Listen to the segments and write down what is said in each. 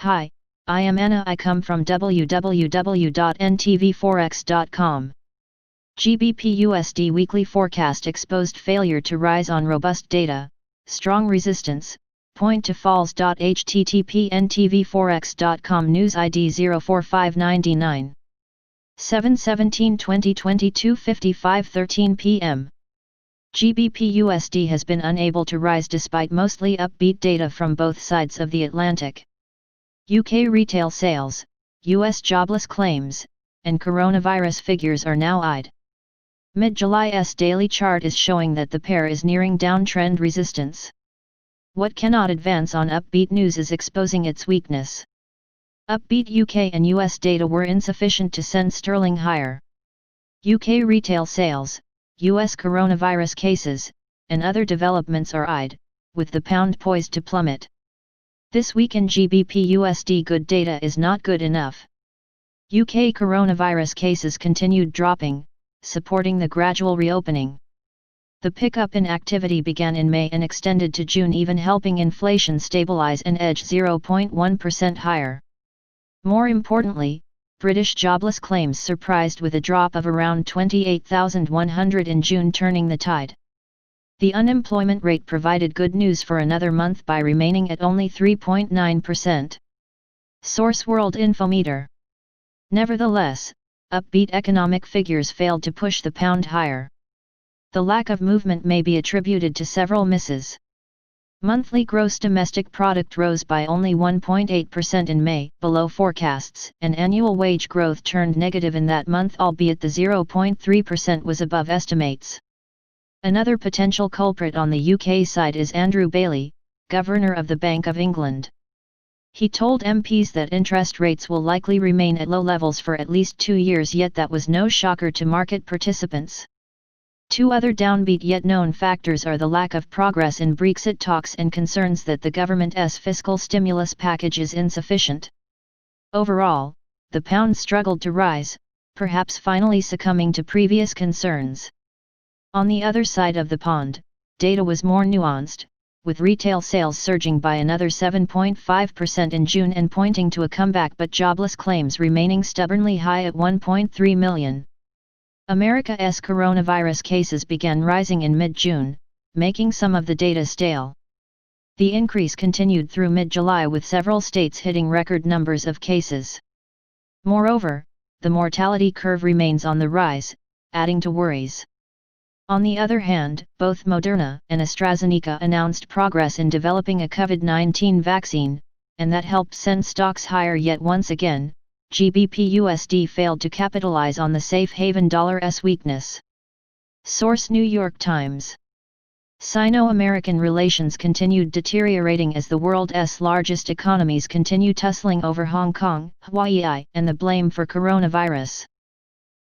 Hi, I am Anna. I come from www.ntvforex.com. GBPUSD weekly forecast exposed failure to rise on robust data, strong resistance, point to falls. http ntvforex.com news ID 04599. 7/17/2022 55:13 p.m. GBPUSD has been unable to rise despite mostly upbeat data from both sides of the Atlantic. UK retail sales, US jobless claims, and coronavirus figures are now eyed. Mid-July's daily chart is showing that the pair is nearing downtrend resistance. What cannot advance on upbeat news is exposing its weakness. Upbeat UK and US data were insufficient to send sterling higher. UK retail sales, US coronavirus cases, and other developments are eyed, with the pound poised to plummet. This week in GBPUSD good data is not good enough. UK coronavirus cases continued dropping, supporting the gradual reopening. The pickup in activity began in May and extended to June, even helping inflation stabilize and edge 0.1% higher. More importantly, British jobless claims surprised with a drop of around 28,100 in June, turning the tide. The unemployment rate provided good news for another month by remaining at only 3.9%. Source: World Infometer. Nevertheless, upbeat economic figures failed to push the pound higher. The lack of movement may be attributed to several misses. Monthly gross domestic product rose by only 1.8% in May, below forecasts, and annual wage growth turned negative in that month, albeit the 0.3% was above estimates. Another potential culprit on the UK side is Andrew Bailey, Governor of the Bank of England. He told MPs that interest rates will likely remain at low levels for at least 2 years, yet that was no shocker to market participants. Two other downbeat yet known factors are the lack of progress in Brexit talks and concerns that the government's fiscal stimulus package is insufficient. Overall, the pound struggled to rise, perhaps finally succumbing to previous concerns. On the other side of the pond, data was more nuanced, with retail sales surging by another 7.5% in June and pointing to a comeback, but jobless claims remaining stubbornly high at 1.3 million. America's coronavirus cases began rising in mid-June, making some of the data stale. The increase continued through mid-July, with several states hitting record numbers of cases. Moreover, the mortality curve remains on the rise, adding to worries. On the other hand, both Moderna and AstraZeneca announced progress in developing a COVID-19 vaccine, and that helped send stocks higher. Yet once again, GBPUSD failed to capitalize on the safe haven dollar's weakness. Source: New York Times. Sino-American relations continued deteriorating as the world's largest economies continue tussling over Hong Kong, Hawaii, and the blame for coronavirus.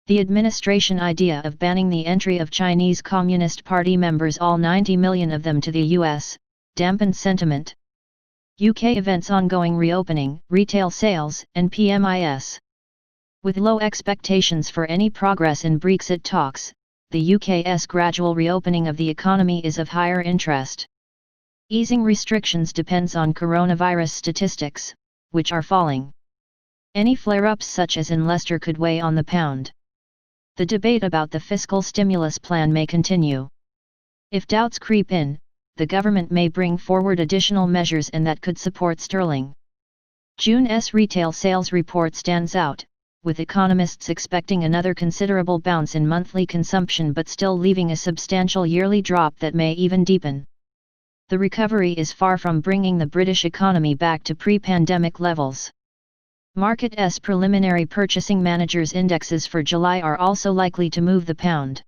The administration idea of banning the entry of Chinese Communist Party members, all 90 million of them, to the US, dampened sentiment. UK events: ongoing reopening, retail sales, and PMIs. With low expectations for any progress in Brexit talks, the UK's gradual reopening of the economy is of higher interest. Easing restrictions depends on coronavirus statistics, which are falling. Any flare-ups such as in Leicester could weigh on the pound. The debate about the fiscal stimulus plan may continue. If doubts creep in, the government may bring forward additional measures, and that could support sterling. June's retail sales report stands out, with economists expecting another considerable bounce in monthly consumption, but still leaving a substantial yearly drop that may even deepen. The recovery is far from bringing the British economy back to pre-pandemic levels. Market's preliminary purchasing managers' indexes for July are also likely to move the pound.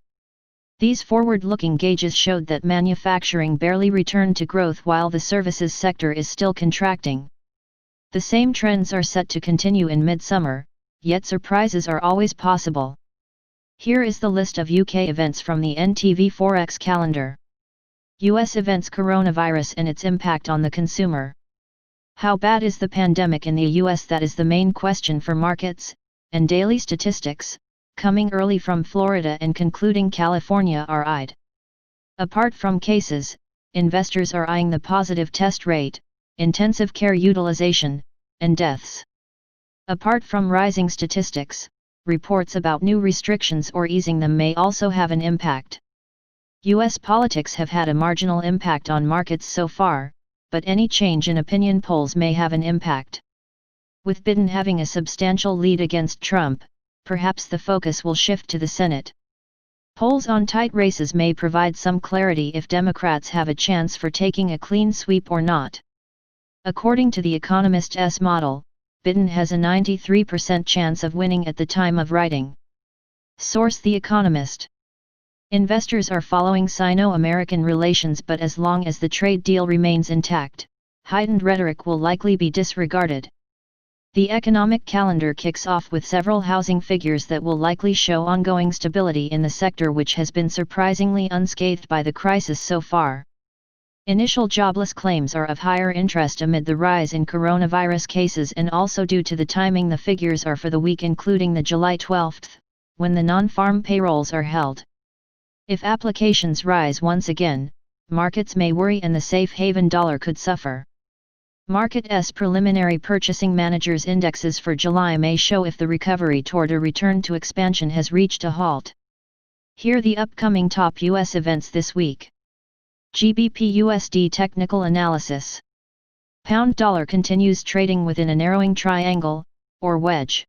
These forward-looking gauges showed that manufacturing barely returned to growth while the services sector is still contracting. The same trends are set to continue in midsummer, yet surprises are always possible. Here is the list of UK events from the NTV Forex calendar. US events: coronavirus and its impact on the consumer. How bad is the pandemic in the US? That is the main question for markets, and daily statistics, coming early from Florida and concluding California, are eyed. Apart from cases, investors are eyeing the positive test rate, intensive care utilization, and deaths. Apart from rising statistics, reports about new restrictions or easing them may also have an impact. US politics have had a marginal impact on markets so far, but any change in opinion polls may have an impact. With Biden having a substantial lead against Trump, perhaps the focus will shift to the Senate. Polls on tight races may provide some clarity if Democrats have a chance for taking a clean sweep or not. According to The Economist's model, Biden has a 93% chance of winning at the time of writing. Source: The Economist. Investors are following Sino-American relations, but as long as the trade deal remains intact, heightened rhetoric will likely be disregarded. The economic calendar kicks off with several housing figures that will likely show ongoing stability in the sector, which has been surprisingly unscathed by the crisis so far. Initial jobless claims are of higher interest amid the rise in coronavirus cases, and also due to the timing the figures are for the week including the July 12th, when the non-farm payrolls are held. If applications rise once again, markets may worry and the safe haven dollar could suffer. Market's preliminary purchasing managers' indexes for July may show if the recovery toward a return to expansion has reached a halt. Here are the upcoming top U.S. events this week. GBPUSD technical analysis. Pound-dollar continues trading within a narrowing triangle, or wedge.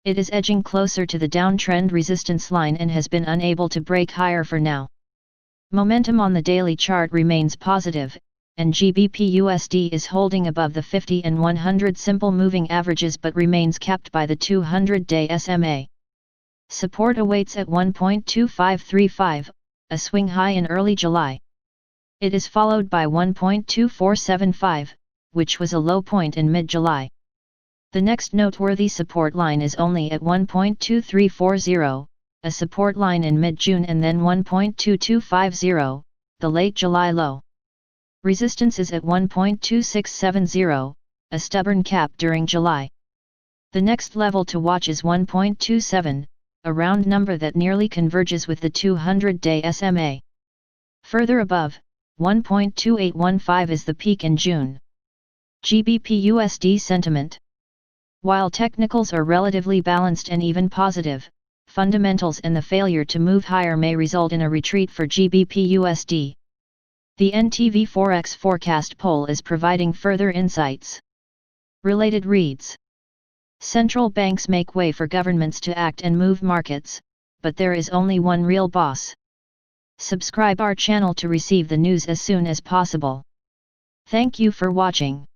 It is edging closer to the downtrend resistance line and has been unable to break higher for now. Momentum on the daily chart remains positive, and GBPUSD is holding above the 50 and 100 simple moving averages but remains capped by the 200-day SMA. Support awaits at 1.2535, a swing high in early July. It is followed by 1.2475, which was a low point in mid-July. The next noteworthy support line is only at 1.2340, a support line in mid-June, and then 1.2250, the late July low. Resistance is at 1.2670, a stubborn cap during July. The next level to watch is 1.27, a round number that nearly converges with the 200-day SMA. Further above, 1.2815 is the peak in June. GBPUSD sentiment. While technicals are relatively balanced and even positive, fundamentals and the failure to move higher may result in a retreat for GBPUSD. The NTV Forex forecast poll is providing further insights. Related reads. Central banks make way for governments to act and move markets, but there is only one real boss. Subscribe our channel to receive the news as soon as possible. Thank you for watching.